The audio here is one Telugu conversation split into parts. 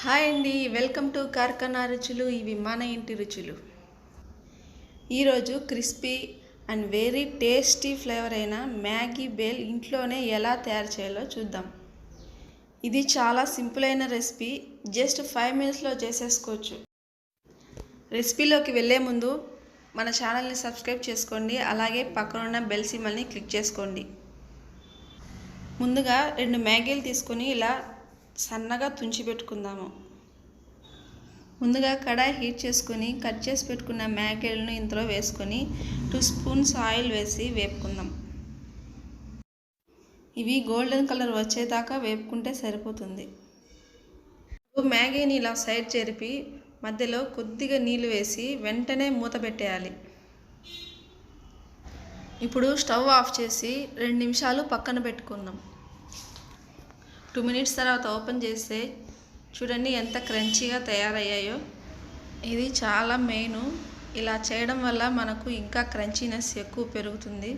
హాయ్ అండి, వెల్కమ్ టు కార్ఖానా రుచులు. ఇవి మన ఇంటి రుచులు. ఈరోజు crispy and very tasty flavour అయిన మ్యాగీ బేల్ ఇంట్లోనే ఎలా తయారు చేయాలో చూద్దాం. ఇది చాలా సింపుల్ అయిన రెసిపీ, జస్ట్ 5 మినిట్స్లో చేసేసుకోవచ్చు. రెసిపీలోకి వెళ్ళే ముందు మన ఛానల్ని సబ్స్క్రైబ్ చేసుకోండి, అలాగే పక్కనున్న బెల్ సింబల్ని క్లిక్ చేసుకోండి. ముందుగా 2 మ్యాగీలు తీసుకొని ఇలా సన్నగా తుంచి పెట్టుకుందాము. ముందుగా కడాయి హీట్ చేసుకొని కట్ చేసి పెట్టుకున్న మ్యాగీలను ఇందులో వేసుకొని 2 స్పూన్స్ ఆయిల్ వేసి వేపుకుందాం. ఇవి గోల్డెన్ కలర్ వచ్చేదాకా వేపుకుంటే సరిపోతుంది. మ్యాగీని ఇలా సైడ్ చెరిపి మధ్యలో కొద్దిగా నీళ్ళు వేసి వెంటనే మూత పెట్టేయాలి. ఇప్పుడు స్టవ్ ఆఫ్ చేసి 2 నిమిషాలు పక్కన పెట్టుకుందాం. 2 మినిట్స్ తర్వాత ఓపెన్ చేస్తే చూడండి ఎంత క్రంచీగా తయారయ్యాయో. ఇది చాలా మెయిన్. ఇలా చేయడం వల్ల మనకు ఇంకా క్రంచీనెస్ ఎక్కువ పెరుగుతుంది.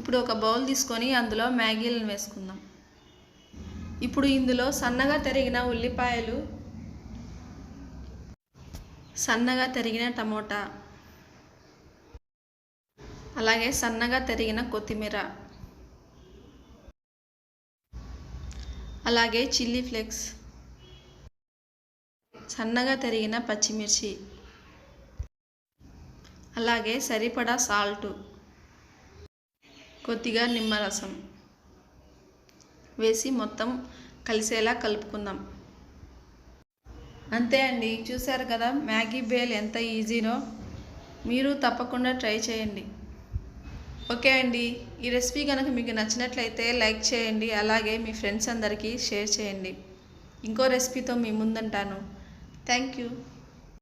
ఇప్పుడు ఒక బౌల్ తీసుకొని అందులో మ్యాగీలను వేసుకుందాం. ఇప్పుడు ఇందులో సన్నగా తరిగిన ఉల్లిపాయలు, సన్నగా తరిగిన టమోటా, అలాగే సన్నగా తరిగిన కొత్తిమీర, అలాగే చిల్లీ ఫ్లేక్స్, సన్నగా తరిగిన పచ్చిమిర్చి, అలాగే సరిపడా సాల్టు, కొద్దిగా నిమ్మరసం వేసి మొత్తం కలిసేలా కలుపుకుందాం. అంతే అండి, చూశారు కదా మ్యాగీ బేల్ ఎంత ఈజీనో. మీరు తప్పకుండా ట్రై చేయండి. ఓకే అండి, ఈ రెసిపీ కనుక మీకు నచ్చినట్లయితే లైక్ చేయండి, అలాగే మీ ఫ్రెండ్స్ అందరికీ షేర్ చేయండి. ఇంకో రెసిపీతో మీ ముందుంటాను. Thank you.